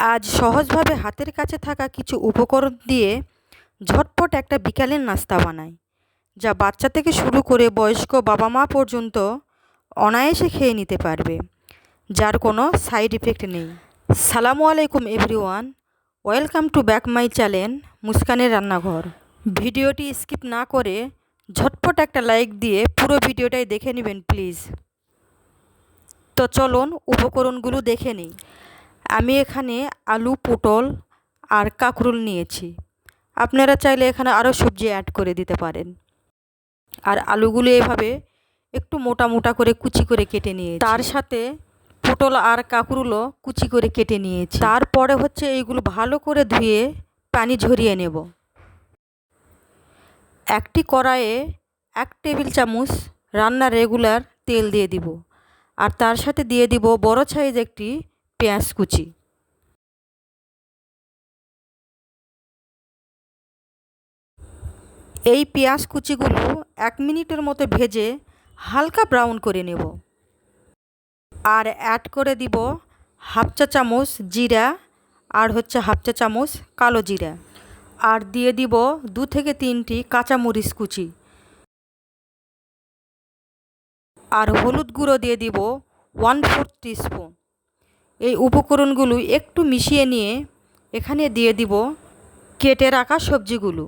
আজ সহজভাবে হাতের কাছে থাকা কিছু উপকরণ দিয়ে ঝটপট একটা বিকালের নাস্তা বানাই, যা বাচ্চা থেকে শুরু করে বয়স্ক বাবা মা পর্যন্ত অনায়াসে খেয়ে নিতে পারবে, যার কোনো সাইড ইফেক্ট নেই। সালামু আলাইকুম everyone, welcome to back my channel মুস্কানের রান্নাঘর। ভিডিওটি স্কিপ না করে ঝটপট একটা লাইক দিয়ে পুরো ভিডিওটাই দেখে নেবেন প্লিজ। তো চলুন উপকরণগুলো দেখে নিই। আমি এখানে আলু, পটল আর কাঁকরোল নিয়েছি। আপনারা চাইলে এখানে আরও সবজি অ্যাড করে দিতে পারেন। আর আলুগুলো এভাবে একটু মোটা মোটা করে কুচি করে কেটে নিয়েছি। তার সাথে পটল আর কাঁকরোলও কুচি করে কেটে নিয়েছি। তারপরে হচ্ছে এইগুলো ভালো করে ধুয়ে পানি ঝরিয়ে নেব। একটি কড়াইয়ে 1 টেবিল চামচ রান্নার রেগুলার তেল দিয়ে দিব, আর তার সাথে দিয়ে দিব বড় সাইজ একটি পেঁয়াজ কুচি। এই পেঁয়াজ কুচিগুলো 1 মিনিটের মতো ভেজে হালকা ব্রাউন করে নেব। আর অ্যাড করে দিব হাফ চা চামচ জিরা আর হাফ চা চামচ কালো জিরা। আর দিয়ে দিব 2 থেকে 3টি কাঁচামরিচ কুচি। আর হলুদ গুঁড়ো দিয়ে দিব 1/4 টিস্পুন। এই উপকরণগুলো একটু মিশিয়ে নিয়ে এখানে দিয়ে দিব কেটে রাখা সবজিগুলো।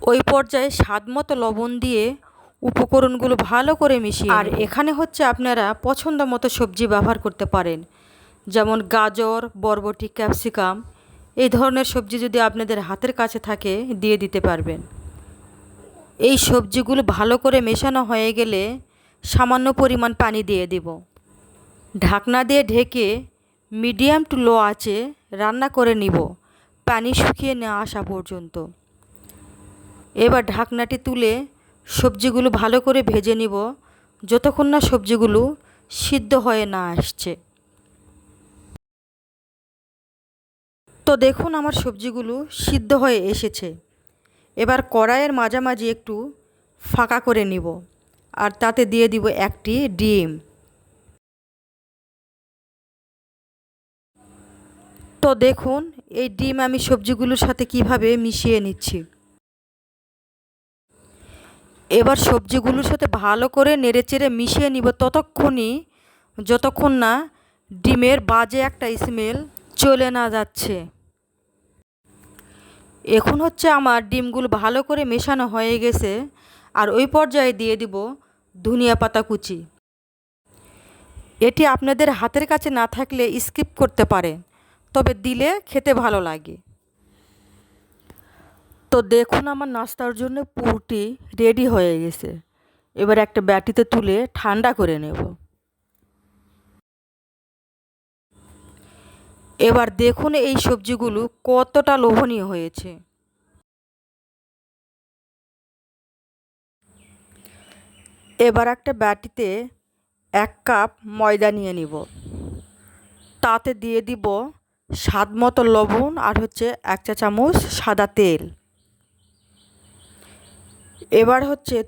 ওই পর্যায়ে স্বাদমতো লবণ দিয়ে উপকরণগুলো ভালো করে মিশিয়ে। আর এখানে আপনারা পছন্দ মতো সবজি ব্যবহার করতে পারেন, যেমন গাজর, বরবটি, ক্যাপসিকাম। এই ধরনের সবজি যদি আপনাদের হাতের কাছে থাকে দিয়ে দিতে পারবেন। এই সবজিগুলো ভালো করে মেশানো হয়ে গেলে সামান্য পরিমাণ পানি দিয়ে দিব। ঢাকনা দিয়ে ঢেকে মিডিয়াম টু লো আঁচে রান্না করে নিব পানি শুকিয়ে না আসা পর্যন্ত। এবার ঢাকনাটি তুলে সবজিগুলো ভালো করে ভেজে নিব যতক্ষণ না সবজিগুলো সিদ্ধ হয়ে না আসছে। তো দেখুন আমার সবজিগুলো সিদ্ধ হয়ে এসেছে। এবার কড়াইয়ের মাঝামাঝি একটু ফাঁকা করে নিব, আর তাতে দিয়ে দিব একটি ডিম। তো দেখুন এই ডিম আমি সবজিগুলোর সাথে কিভাবে মিশিয়ে নিচ্ছি। এবার সবজিগুলোর সাথে ভালো করে নেড়েচেড়ে মিশিয়ে নিব যতক্ষণ না ডিমের বাজে একটা স্মেল চলে না যাচ্ছে। এখন আমার ডিমগুলো ভালো করে মেশানো হয়ে গেছে। আর ওই পর্যায়ে দিয়ে দিব ধনিয়া পাতা কুচি। এটি আপনাদের হাতের কাছে না থাকলে স্কিপ করতে পারেন, তবে দিলে খেতে ভালো লাগে। তো দেখুন আমার নাস্তার জন্য পুরটি রেডি হয়ে গেছে। এবার একটা বাটিতে তুলে ঠান্ডা করে নেব। এবার দেখুন এই সবজিগুলো কতটা লোভনীয় হয়েছে। এবার একটা বাটিতে 1 কাপ ময়দা নিয়ে নিব। তাতে দিয়ে দিব স্বাদমতো লবণ আর 1 চা চামচ সাদা তেল। এবার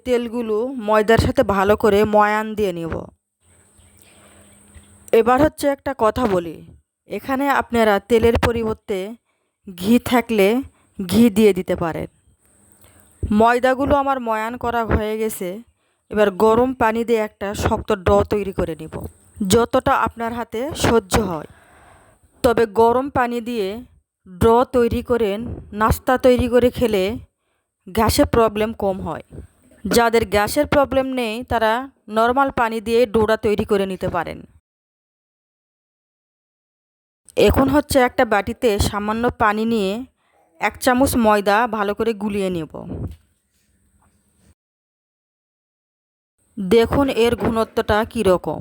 তেলগুলো ময়দার সাথে ভালো করে ময়ান দিয়ে নেব। এবার একটা কথা বলি, এখানে আপনারা তেলের পরিবর্তে ঘি থাকলে ঘি দিয়ে দিতে পারেন। ময়দাগুলো আমার ময়ান করা হয়ে গেছে। এবার গরম পানি দিয়ে একটা শক্ত ডো তৈরি করে নিব, যতটা আপনার হাতে সহ্য হয়। তবে গরম পানি দিয়ে ডো তৈরি করেন নাস্তা তৈরি করে খেলে গ্যাসের প্রবলেম কম হয়। যাদের গ্যাসের প্রবলেম নেই তারা নর্মাল পানি দিয়ে ডোটা তৈরি করে নিতে পারেন। এখন একটা বাটিতে সামান্য পানি নিয়ে 1 চামচ ময়দা ভালো করে গুলিয়ে নেব। দেখুন এর ঘনত্বটা কীরকম।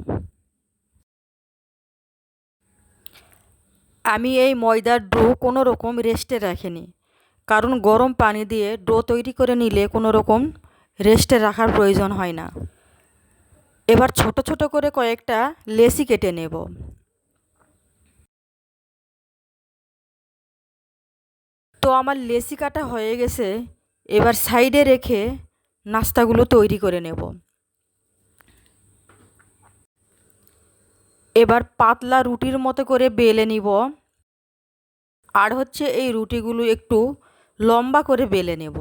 আমি এই ময়দার ডো কোনো রকম রেস্টে রাখিনি, কারণ গরম পানি দিয়ে ডো তৈরি করে নিলে কোনো রকম রেস্টে রাখার প্রয়োজন হয় না। এবার ছোট ছোট করে কয়েকটা লেচি কেটে নেব। তো আমার লেচি কাটা হয়ে গেছে। এবার সাইডে রেখে নাস্তাগুলো তৈরি করে নেব। এবার পাতলা রুটির মতো করে বেলে নিব। আর হচ্ছে এই রুটিগুলো একটু লম্বা করে বেলে নেব।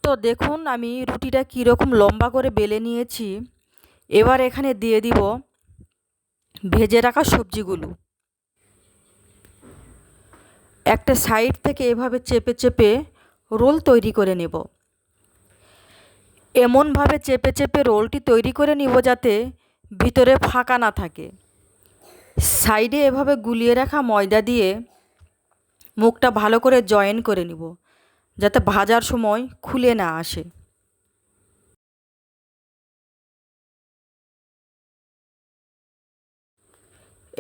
তো দেখুন আমি রুটিটা কীরকম লম্বা করে বেলে নিয়েছি। এবার এখানে দিয়ে দিব ভেজে রাখা সবজিগুলো। একটা সাইড থেকে এভাবে চেপে চেপে রোল তৈরি করে নেব। এমনভাবে চেপে চেপে রোলটি তৈরি করে নিব যাতে ভিতরে ফাঁকা না থাকে। সাইডে এভাবে গুলিয়ে রাখা ময়দা দিয়ে মুখটা ভালো করে জয়েন করে নিব যাতে ভাজার সময় খুলে না আসে।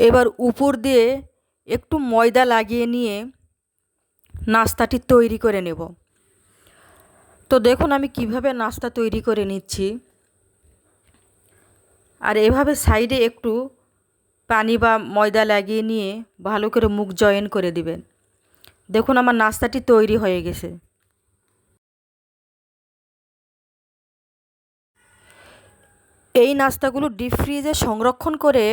এবার উপর দিয়ে একটু ময়দা লাগিয়ে নিয়ে নাস্তাটি তৈরি করে নেব। তো দেখুন আমি কিভাবে নাস্তা তৈরি করে নিচ্ছি। আর এভাবে সাইডে একটু পানি বা ময়দা লাগিয়ে নিয়ে ভালো করে মুখ জয়েন করে দিবেন। দেখুন আমার নাস্তাটি তৈরি হয়ে গেছে। এই নাস্তাগুলো ডিপ ফ্রিজে সংরক্ষণ করে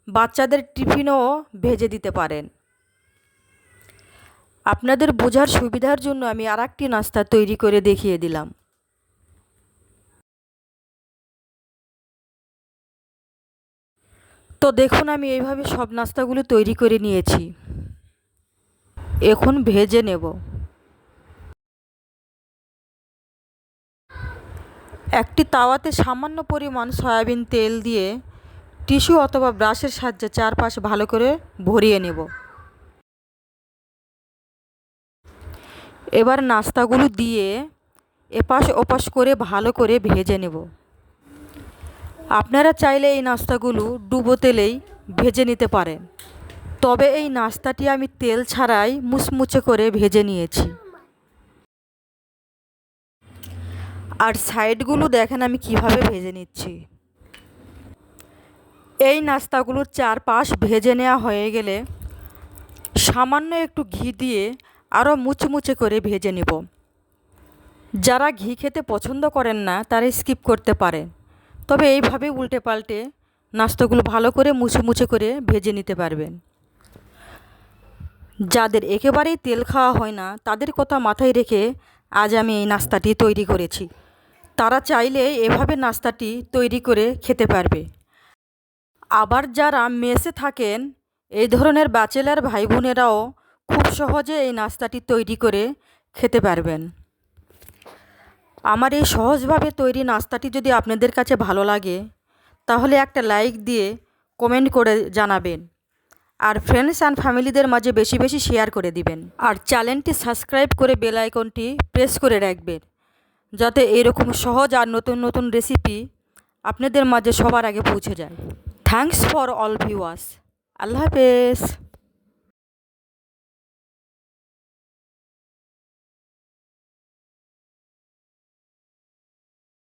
বাচ্চাদের টিফিনও ভেজে দিতে পারেন। আপনাদের বোঝার সুবিধার জন্য আমি আরেকটি নাস্তা তৈরি করে দেখিয়ে দিলাম। তো দেখুন আমি এইভাবে সব নাস্তাগুলো তৈরি করে নিয়েছি। এখন ভেজে নেব। একটি তাওয়াতে সামান্য পরিমাণ সয়াবিন তেল দিয়ে টিস্যু অথবা ব্রাশের সাহায্যে চারপাশে ভালো করে ভরিয়ে নেব। এবার নাস্তাগুলো দিয়ে এপাশ ওপাশ করে ভালো করে ভেজে নেব। আপনারা চাইলে এই নাস্তাগুলো ডুবো তেলেই ভেজে নিতে পারেন, তবে এই নাস্তাটি আমি তেল ছাড়াই মুচমুচে করে ভেজে নিয়েছি। আর সাইডগুলো দেখেন আমি কিভাবে ভেজে নিচ্ছি। এই নাস্তাগুলোর চারপাশ ভেজে নেওয়া হয়ে গেলে সামান্য একটু ঘি দিয়ে আরও মুচমুচে করে ভেজে নেব। যারা ঘি খেতে পছন্দ করেন না তারা স্কিপ করতে পারেন, তবে এইভাবে উল্টে পাল্টে নাস্তাগুলো ভালো করে মুচমুচে করে ভেজে নিতে পারবেন। যাদের একেবারেই তেল খাওয়া হয় না তাদের কথা মাথায় রেখে আজ আমি এই নাস্তাটি তৈরি করেছি। তারা চাইলে এভাবে নাস্তাটি তৈরি করে খেতে পারবে। আবার যারা মেসে থাকেন এই ধরনের ব্যাচেলার ভাই বোনেরাও খুব সহজে এই নাস্তাটি তৈরি করে খেতে পারবেন। আমার এই সহজভাবে তৈরি নাস্তাটি যদি আপনাদের কাছে ভালো লাগে তাহলে একটা লাইক দিয়ে কমেন্ট করে জানাবেন। আর ফ্রেন্ডস অ্যান্ড ফ্যামিলিদের মাঝে বেশি বেশি শেয়ার করে দিবেন। আর চ্যানেলটি সাবস্ক্রাইব করে বেল আইকনটি প্রেস করে রাখবেন যাতে এরকম সহজ আর নতুন নতুন রেসিপি আপনাদের মাঝে সবার আগে পৌঁছে যায়। Thanks for all viewers. আল্লাহ হাফেজ।